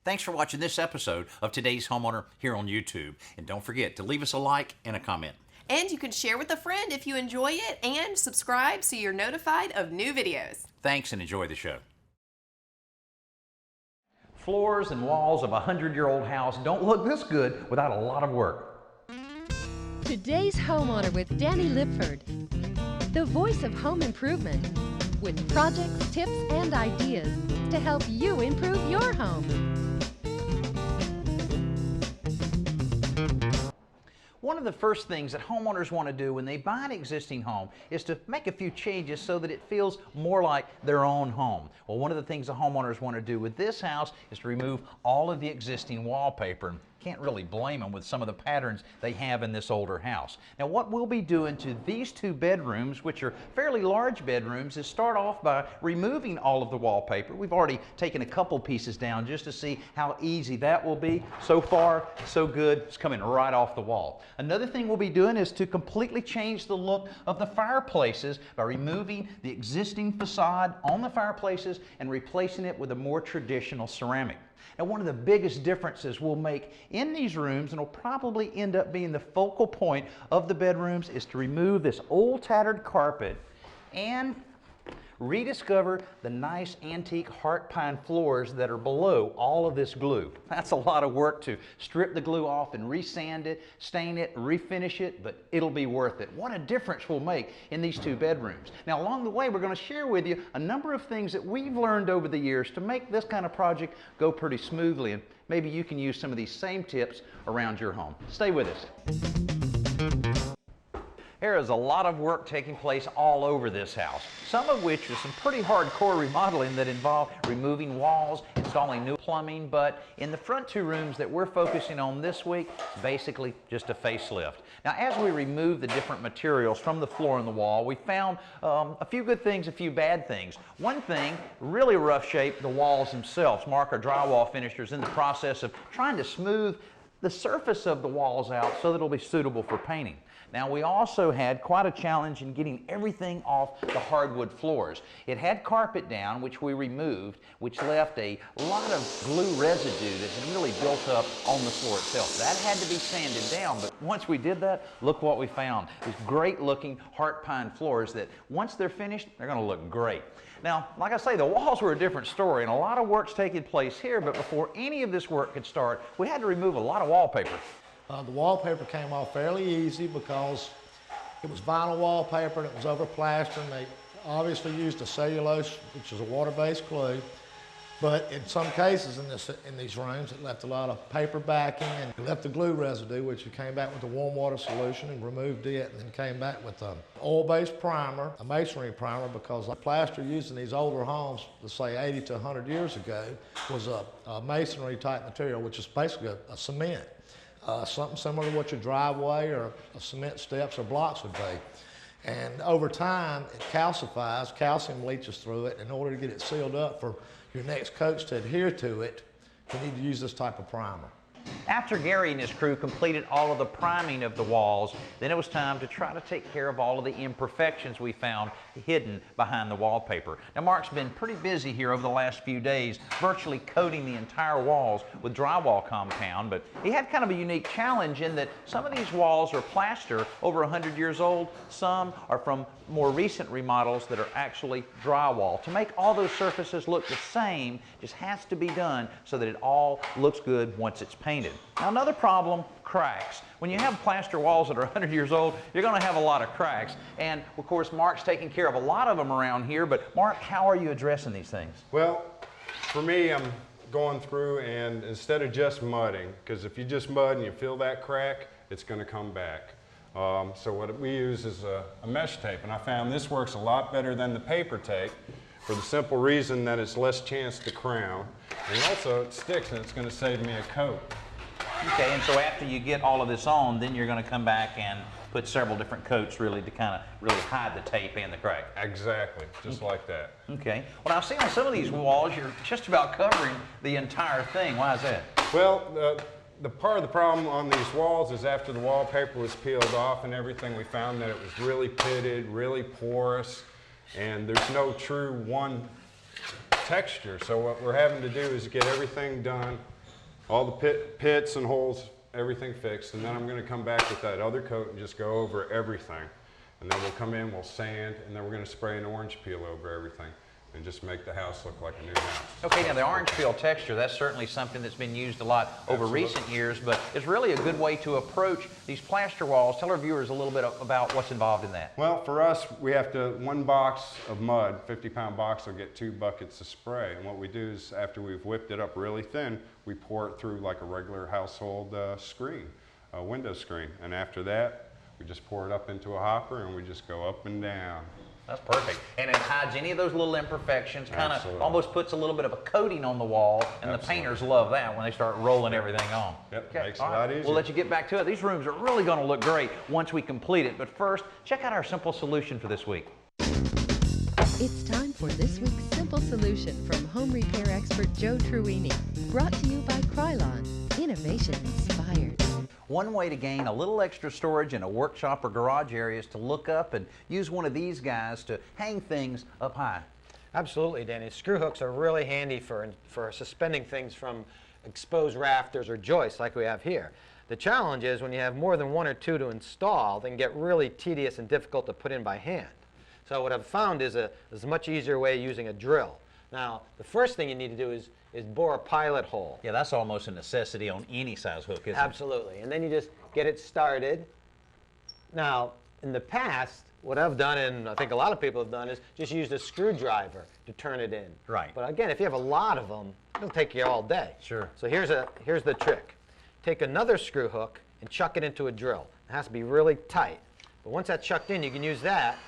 Thanks for watching this episode of Today's Homeowner here on YouTube. And don't forget to leave us a like and a comment. And you can share with a friend if you enjoy it and subscribe so you're notified of new videos. Thanks and enjoy the show. Floors and walls of a 100-year-old house don't look this good without a lot of work. Today's Homeowner with Danny Lipford, the voice of home improvement, with projects, tips, and ideas to help you improve your home. One of the first things that homeowners want to do when they buy an existing home is to make a few changes so that it feels more like their own home. Well, one of the things the homeowners want to do with this house is to remove all of the existing wallpaper. Can't really blame them with some of the patterns they have in this older house. Now, what we'll be doing to these two bedrooms, which are fairly large bedrooms, is start off by removing all of the wallpaper. We've already taken a couple pieces down just to see how easy that will be. So far, so good. It's coming right off the wall. Another thing we'll be doing is to completely change the look of the fireplaces by removing the existing facade on the fireplaces and replacing it with a more traditional ceramic. Now, one of the biggest differences we'll make in these rooms, and will probably end up being the focal point of the bedrooms, is to remove this old tattered carpet and rediscover the nice antique heart pine floors that are below all of this glue. That's a lot of work to strip the glue off and resand it, stain it, refinish it, but it'll be worth it. What a difference we'll make in these two bedrooms. Now, along the way, we're going to share with you a number of things that we've learned over the years to make this kind of project go pretty smoothly, and maybe you can use some of these same tips around your home. Stay with us. There is a lot of work taking place all over this house, some of which is some pretty hardcore remodeling that involve removing walls, installing new plumbing, but in the front two rooms that we're focusing on this week, it's basically just a facelift. Now, as we remove the different materials from the floor and the wall, we found a few good things, a few bad things. One thing, really rough shape, the walls themselves. Mark, our drywall finisher, is in the process of trying to smooth the surface of the walls out so that it'll be suitable for painting. Now, we also had quite a challenge in getting everything off the hardwood floors. It had carpet down, which we removed, which left a lot of glue residue that had really built up on the floor itself. That had to be sanded down, but once we did that, look what we found. These great looking heart pine floors that once they're finished, they're going to look great. Now, like I say, the walls were a different story, and a lot of work's taking place here, but before any of this work could start, we had to remove a lot of wallpaper. The wallpaper came off fairly easy because it was vinyl wallpaper and it was over plaster, and they obviously used a cellulose, which is a water-based glue. But in some cases in these rooms, it left a lot of paper backing, and it left the glue residue, which we came back with a warm water solution and removed it, and then came back with an oil-based primer, a masonry primer, because the plaster used in these older homes, let's say 80 to 100 years ago, was a masonry type material, which is basically a cement. Something similar to what your driveway or cement steps or blocks would be. And over time, it calcifies, calcium leaches through it. In order to get it sealed up for your next coats to adhere to it, you need to use this type of primer. After Gary and his crew completed all of the priming of the walls, then it was time to try to take care of all of the imperfections we found hidden behind the wallpaper. Now, Mark's been pretty busy here over the last few days, virtually coating the entire walls with drywall compound, but he had kind of a unique challenge in that some of these walls are plaster over 100 years old, some are from more recent remodels that are actually drywall. To make all those surfaces look the same just has to be done so that it all looks good once it's painted. Now, another problem, cracks. When you have plaster walls that are 100 years old, you're going to have a lot of cracks. And of course, Mark's taking care of a lot of them around here, but Mark, how are you addressing these things? Well, for me, I'm going through, and instead of just mudding, because if you just mud and you feel that crack, it's going to come back. So what we use is a mesh tape, and I found this works a lot better than the paper tape for the simple reason that it's less chance to crown, and also it sticks, and it's going to save me a coat. Okay, and so after you get all of this on, then you're going to come back and put several different coats really to kind of really hide the tape and the crack. Exactly, just like that. Okay. Well, I've seen on some of these walls, you're just about covering the entire thing. Why is that? Well, the part of the problem on these walls is after the wallpaper was peeled off and everything, we found that it was really pitted, really porous, and there's no true one texture. So what we're having to do is get everything done, all the pits and holes, everything fixed, and then I'm going to come back with that other coat and just go over everything. And then we'll come in, we'll sand, and then we're going to spray an orange peel over everything and just make the house look like a new house. Okay, now the orange peel texture, that's certainly something that's been used a lot over recent years, but it's really a good way to approach these plaster walls. Tell our viewers a little bit about what's involved in that. Well, for us, we have to, one box of mud, 50-pound box, will get 2 buckets of spray. And what we do is, after we've whipped it up really thin, we pour it through like a regular household screen, a window screen. And after that, we just pour it up into a hopper and we just go up and down. That's perfect. And it hides any of those little imperfections, kind of Absolutely. almost puts a little bit of a coating on the wall, and the painters love that when they start rolling everything on. Yep, Okay, makes it all a lot right. easier. We'll let you get back to it. These rooms are really going to look great once we complete it. But first, check out our simple solution for this week. It's time for this week's Simple Solution from home repair expert Joe Truini. Brought to you by Krylon. Innovation inspired. One way to gain a little extra storage in a workshop or garage area is to look up and use one of these guys to hang things up high. Absolutely, Danny. Screw hooks are really handy for suspending things from exposed rafters or joists like we have here. The challenge is when you have more than 1 or 2 to install, they can get really tedious and difficult to put in by hand. So what I've found is a much easier way using a drill. Now, the first thing you need to do is bore a pilot hole. Yeah, that's almost a necessity on any size hook, isn't it? Absolutely. And then you just get it started. Now, in the past, what I've done, and I think a lot of people have done, is just used a screwdriver to turn it in. Right. But again, if you have a lot of them, it'll take you all day. Sure. So here's the trick. Take another screw hook and chuck it into a drill. It has to be really tight. But once that's chucked in, you can use that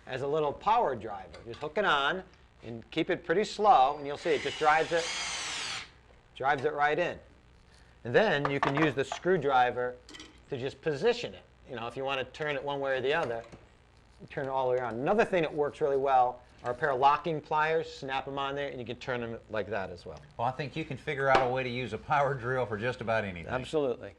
as a little power driver. Just hook it on and keep it pretty slow, and you'll see it just drives it right in. And then you can use the screwdriver to just position it. You know, if you want to turn it one way or the other, you turn it all the way around. Another thing that works really well are a pair of locking pliers. Snap them on there, and you can turn them like that as well. Well, I think you can figure out a way to use a power drill for just about anything. Absolutely.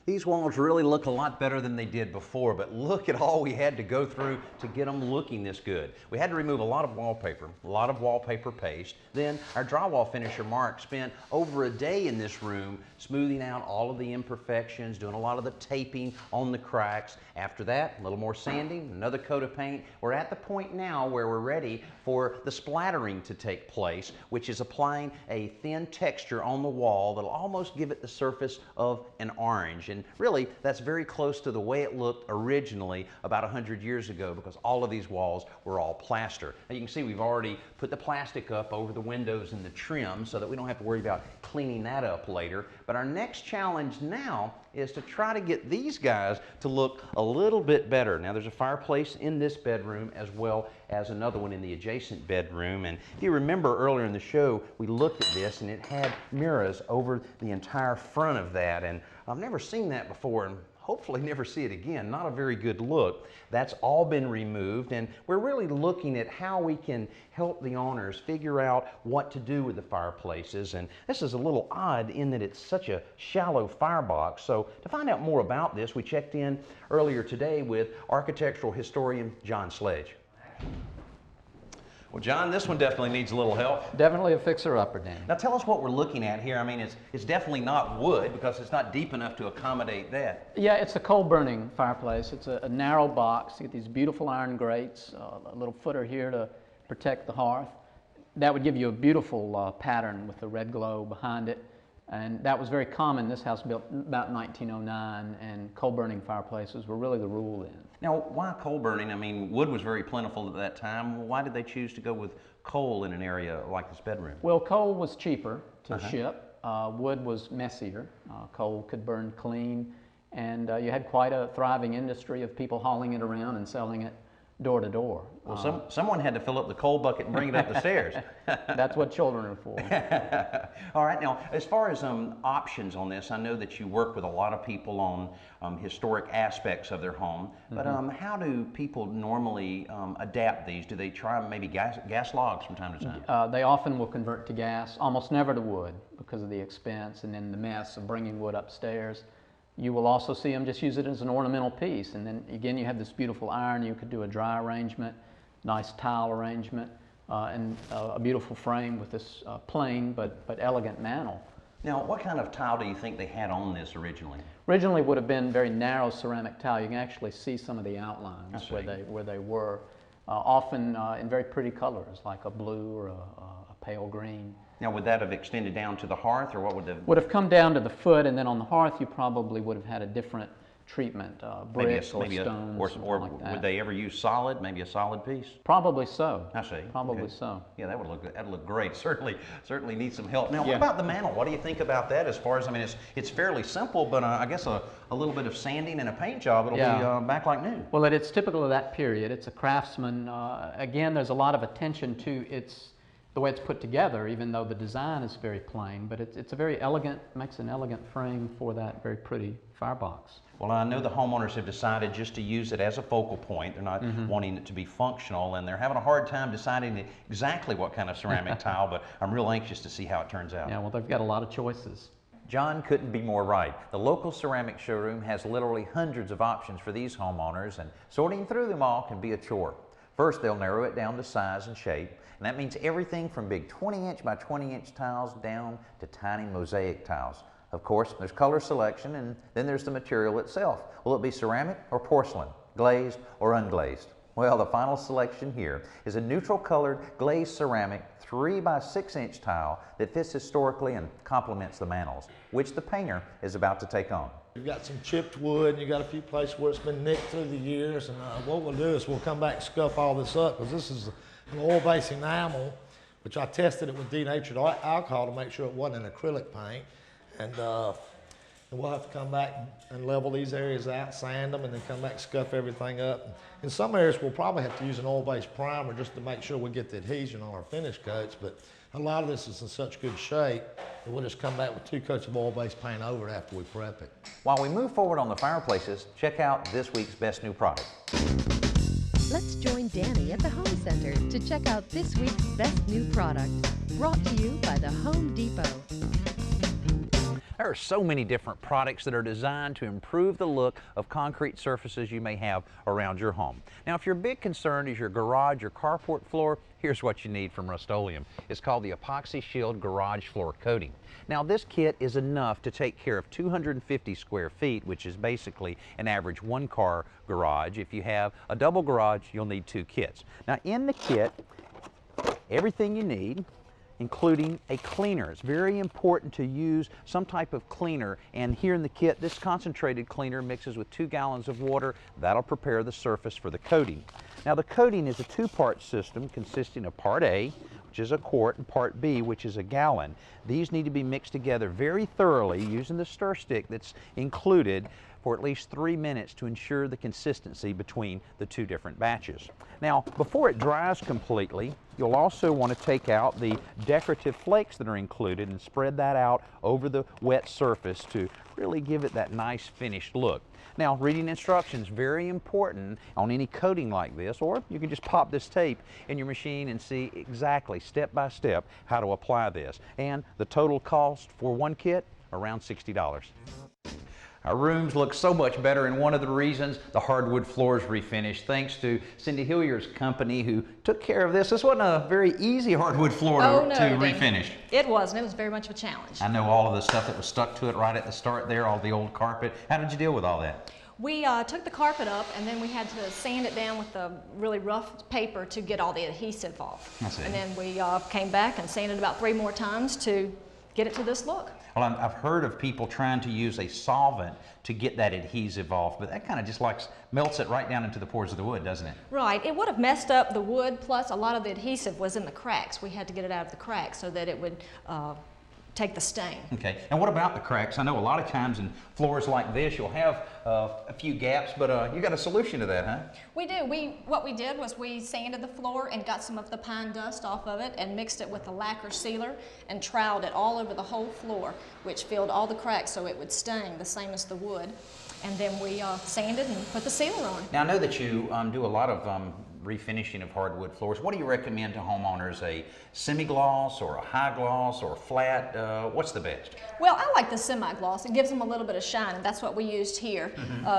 These walls really look a lot better than they did before, but look at all we had to go through to get them looking this good. We had to remove a lot of wallpaper, a lot of wallpaper paste. Then our drywall finisher, Mark, spent over a day in this room smoothing out all of the imperfections, doing a lot of the taping on the cracks. After that, a little more sanding, another coat of paint. We're at the point now where we're ready for the splattering to take place, which is applying a thin texture on the wall that'll almost give it the surface of an orange. And really, that's very close to the way it looked originally about 100 years ago, because all of these walls were all plaster. Now you can see we've already put the plastic up over the windows and the trim so that we don't have to worry about cleaning that up later. But our next challenge now is to try to get these guys to look a little bit better. Now there's a fireplace in this bedroom as well as another one in the adjacent bedroom. And if you remember earlier in the show, we looked at this and it had mirrors over the entire front of that. And I've never seen that before, and hopefully never see it again. Not a very good look. That's all been removed, and we're really looking at how we can help the owners figure out what to do with the fireplaces. And this is a little odd in that it's such a shallow firebox. So to find out more about this, we checked in earlier today with architectural historian John Sledge. Well, John, this one definitely needs a little help. Definitely a fixer-upper, Danny. Now tell us what we're looking at here. I mean, it's definitely not wood because it's not deep enough to accommodate that. Yeah, it's a coal-burning fireplace. It's a narrow box. You get these beautiful iron grates, a little footer here to protect the hearth. That would give you a beautiful pattern with the red glow behind it. And that was very common. This house built about 1909, and coal-burning fireplaces were really the rule then. Now, why coal burning? I mean, wood was very plentiful at that time. Why did they choose to go with coal in an area like this bedroom? Well, coal was cheaper to ship. Wood was messier. Coal could burn clean, and you had quite a thriving industry of people hauling it around and selling it door to door. Well, someone had to fill up the coal bucket and bring it up the stairs. That's what children are for. All right, now, as far as options on this, I know that you work with a lot of people on historic aspects of their home, but how do people normally adapt these? Do they try maybe gas logs from time to time? They often will convert to gas, almost never to wood because of the expense and then the mess of bringing wood upstairs. You will also see them just use it as an ornamental piece, and then again you have this beautiful iron. You could do a dry arrangement, nice tile arrangement. and a beautiful frame with this plain but elegant mantel. Now, what kind of tile do you think they had on this originally? Originally would have been very narrow ceramic tile. You can actually see some of the outlines I see. where they were, often in very pretty colors like a blue or a pale green. Now, would that have extended down to the hearth, or what would the... Would have come down to the foot, and then on the hearth you probably would have had a different treatment, brick or stones, or like that. would they ever use solid, maybe a solid piece? Probably so. I see. Probably Okay. so. Yeah, that would look good. That'd look great. Certainly needs some help. Now, Yeah. what about the mantel? What do you think about that? As far as, I mean, it's fairly simple, but I guess a little bit of sanding and a paint job, it'll be back like new. Well, it's typical of that period. It's a craftsman. Again, there's a lot of attention to the way it's put together, even though the design is very plain, but it's a very elegant, makes an elegant frame for that very pretty firebox. Well, I know the homeowners have decided just to use it as a focal point. They're not wanting it to be functional, and they're having a hard time deciding exactly what kind of ceramic tile, but I'm real anxious to see how it turns out. Yeah, well, they've got a lot of choices. John couldn't be more right. The local ceramic showroom has literally hundreds of options for these homeowners, and sorting through them all can be a chore. First, they'll narrow it down to size and shape, and that means everything from big 20-inch by 20-inch tiles down to tiny mosaic tiles. Of course, there's color selection, and then there's the material itself. Will it be ceramic or porcelain, glazed or unglazed? Well, the final selection here is a neutral colored glazed ceramic 3 by 6-inch tile that fits historically and complements the mantels, which the painter is about to take on. You've got some chipped wood, and you've got a few places where it's been nicked through the years, and what we'll do is we'll come back and scuff all this up, because this is an oil-based enamel, which I tested it with denatured alcohol to make sure it wasn't an acrylic paint. And we'll have to come back and level these areas out, sand them, and then come back and scuff everything up. In some areas, we'll probably have to use an oil-based primer just to make sure we get the adhesion on our finish coats, but a lot of this is in such good shape that we'll just come back with 2 coats of oil-based paint over it after we prep it. While we move forward on the fireplaces, check out this week's best new product. Let's join Danny at the Home Center to check out this week's best new product, brought to you by the Home Depot. There are so many different products that are designed to improve the look of concrete surfaces you may have around your home. Now, if your big concern is your garage or carport floor, here's what you need from Rust-Oleum. It's called the Epoxy Shield Garage Floor Coating. Now, this kit is enough to take care of 250 square feet, which is basically an average 1-car garage. If you have a double garage, you'll need 2 kits. Now, in the kit, everything you need, including a cleaner. It's very important to use some type of cleaner, and here in the kit, this concentrated cleaner mixes with 2 gallons of water. That'll prepare the surface for the coating. Now, the coating is a 2-part system consisting of part A, which is a quart, and part B, which is a gallon. These need to be mixed together very thoroughly using the stir stick that's included for at least 3 minutes to ensure the consistency between the 2 different batches. Now, before it dries completely, you'll also want to take out the decorative flakes that are included and spread that out over the wet surface to really give it that nice finished look. Now, reading instructions, very important on any coating like this, or you can just pop this tape in your machine and see exactly, step by step, how to apply this. And the total cost for 1 kit, around $60. Our rooms look so much better, and one of the reasons the hardwood floors refinished, thanks to Cindy Hillier's company who took care of this. This wasn't a very easy hardwood floor to refinish. It wasn't. It was very much of a challenge. I know all of the stuff that was stuck to it right at the start there, all the old carpet. How did you deal with all that? We took the carpet up, and then we had to sand it down with a really rough paper to get all the adhesive off. I see. And then we came back and sanded about 3 more times to get it to this look. Well, I've heard of people trying to use a solvent to get that adhesive off, but that kind of just melts it right down into the pores of the wood, doesn't it? Right. It would have messed up the wood, plus a lot of the adhesive was in the cracks. We had to get it out of the cracks so that it would take the stain. Okay. And what about the cracks? I know a lot of times in floors like this, you'll have a few gaps, but you got a solution to that, huh? We do. What we did was we sanded the floor and got some of the pine dust off of it and mixed it with a lacquer sealer and troweled it all over the whole floor, which filled all the cracks so it would stain the same as the wood. And then we sanded and put the sealer on. Now, I know that you do a lot of refinishing of hardwood floors. What do you recommend to homeowners? A semi-gloss or a high gloss or a flat? What's the best? Well, I like the semi-gloss. It gives them a little bit of shine, and that's what we used here.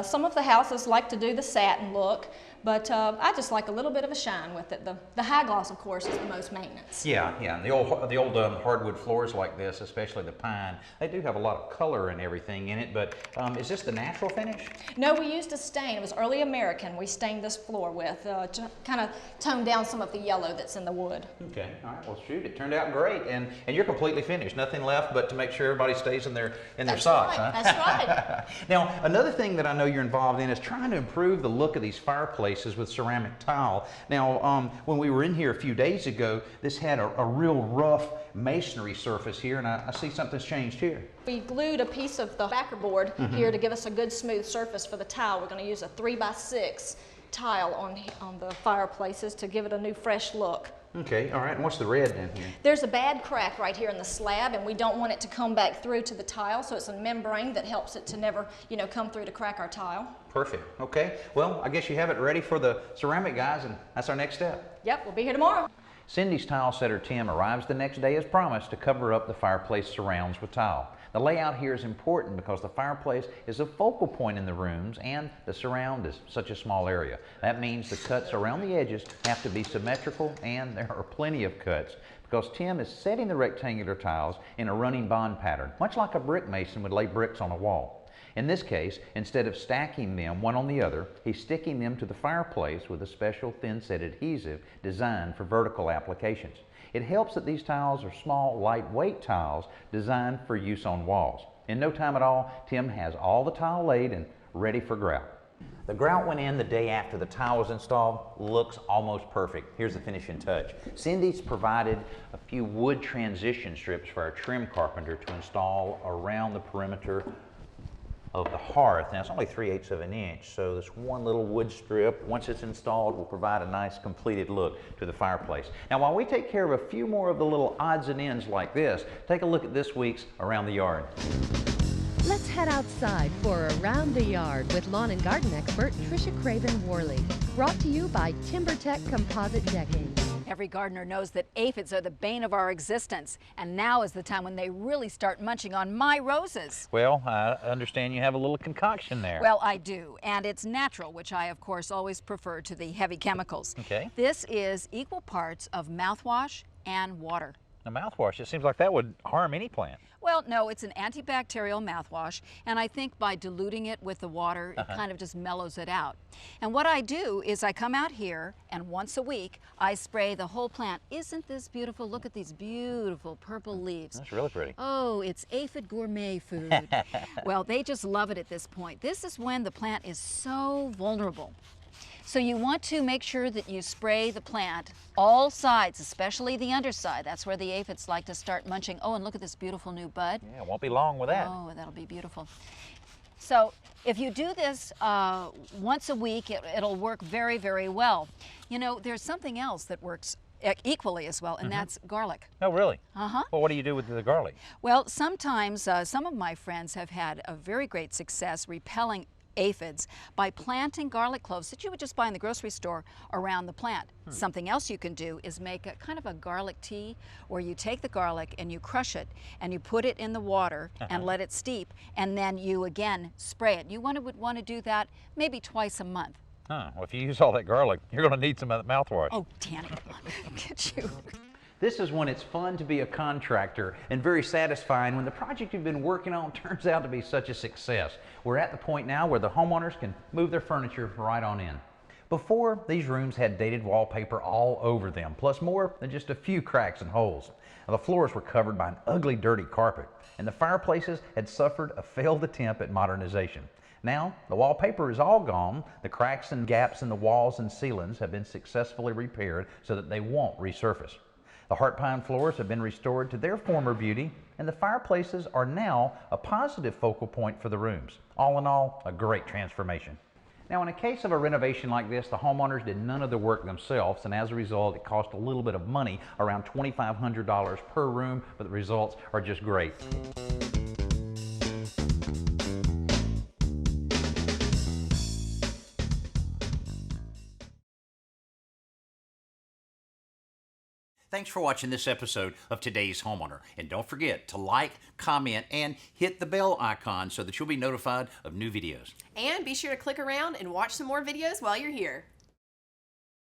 Some of the houses like to do the satin look, But I just like a little bit of a shine with it. The high gloss, of course, is the most maintenance. Yeah, yeah. And the old hardwood floors like this, especially the pine, they do have a lot of color and everything in it. But is this the natural finish? No, we used a stain. It was early American. We stained this floor with to kind of tone down some of the yellow that's in the wood. Okay. All right. Well, shoot. It turned out great, and you're completely finished. Nothing left but to make sure everybody stays in their socks. Right. Huh? That's right. Now, another thing that I know you're involved in is trying to improve the look of these fireplaces with ceramic tile. Now, when we were in here a few days ago, this had a real rough masonry surface here, and I see something's changed here. We glued a piece of the backer board here to give us a good smooth surface for the tile. We're going to use a 3x6 tile on the fireplaces to give it a new fresh look. Okay, all right. And what's the red in here? There's a bad crack right here in the slab, and we don't want it to come back through to the tile, so it's a membrane that helps it to never, come through to crack our tile. Perfect. Okay. Well, I guess you have it ready for the ceramic guys, and that's our next step. Yep, we'll be here tomorrow. Cindy's tile setter Tim arrives the next day as promised to cover up the fireplace surrounds with tile. The layout here is important because the fireplace is a focal point in the rooms and the surround is such a small area. That means the cuts around the edges have to be symmetrical, and there are plenty of cuts because Tim is setting the rectangular tiles in a running bond pattern, much like a brick mason would lay bricks on a wall. In this case, instead of stacking them one on the other, he's sticking them to the fireplace with a special thin-set adhesive designed for vertical applications. It helps that these tiles are small, lightweight tiles designed for use on walls. In no time at all, Tim has all the tile laid and ready for grout. The grout went in the day after the tile was installed. Looks almost perfect. Here's the finishing touch. Cindy's provided a few wood transition strips for our trim carpenter to install around the perimeter of the hearth. Now it's only 3/8 of an inch, so this one little wood strip, once it's installed, will provide a nice completed look to the fireplace. Now while we take care of a few more of the little odds and ends like this, take a look at this week's Around the Yard. Let's head outside for Around the Yard with lawn and garden expert Tricia Craven-Worley. Brought to you by TimberTech Composite Decking. Every gardener knows that aphids are the bane of our existence, and now is the time when they really start munching on my roses. Well, I understand you have a little concoction there. Well, I do, and it's natural, which I, of course, always prefer to the heavy chemicals. Okay. This is equal parts of mouthwash and water. A mouthwash, it seems like that would harm any plant. Well, no, it's an antibacterial mouthwash, and I think by diluting it with the water, it kind of just mellows it out. And what I do is I come out here, and once a week, I spray the whole plant. Isn't this beautiful? Look at these beautiful purple leaves. That's really pretty. Oh, it's aphid gourmet food. Well, they just love it at this point. This is when the plant is so vulnerable. So you want to make sure that you spray the plant, all sides, especially the underside. That's where the aphids like to start munching. Oh, and look at this beautiful new bud. Yeah, it won't be long with that. Oh, that'll be beautiful. So if you do this once a week, it'll work very, very well. You know, there's something else that works equally as well, and that's garlic. Oh, really? Uh-huh. Well, what do you do with the garlic? Well, sometimes some of my friends have had a very great success repelling aphids by planting garlic cloves that you would just buy in the grocery store around the plant. Something else you can do is make a kind of a garlic tea where you take the garlic and you crush it and you put it in the water and let it steep, and then you again spray it. You would want to do that maybe twice a month. Well, if you use all that garlic, you're going to need some of that mouthwash. Oh, Danny, come on, get you. This is when it's fun to be a contractor and very satisfying when the project you've been working on turns out to be such a success. We're at the point now where the homeowners can move their furniture right on in. Before, these rooms had dated wallpaper all over them, plus more than just a few cracks and holes. Now, the floors were covered by an ugly, dirty carpet, and the fireplaces had suffered a failed attempt at modernization. Now, the wallpaper is all gone, the cracks and gaps in the walls and ceilings have been successfully repaired so that they won't resurface. The heart pine floors have been restored to their former beauty, and the fireplaces are now a positive focal point for the rooms. All in all, a great transformation. Now, in a case of a renovation like this, the homeowners did none of the work themselves, and as a result, it cost a little bit of money, around $2,500 per room, but the results are just great. Thanks for watching this episode of Today's Homeowner. And don't forget to like, comment, and hit the bell icon so that you'll be notified of new videos. And be sure to click around and watch some more videos while you're here.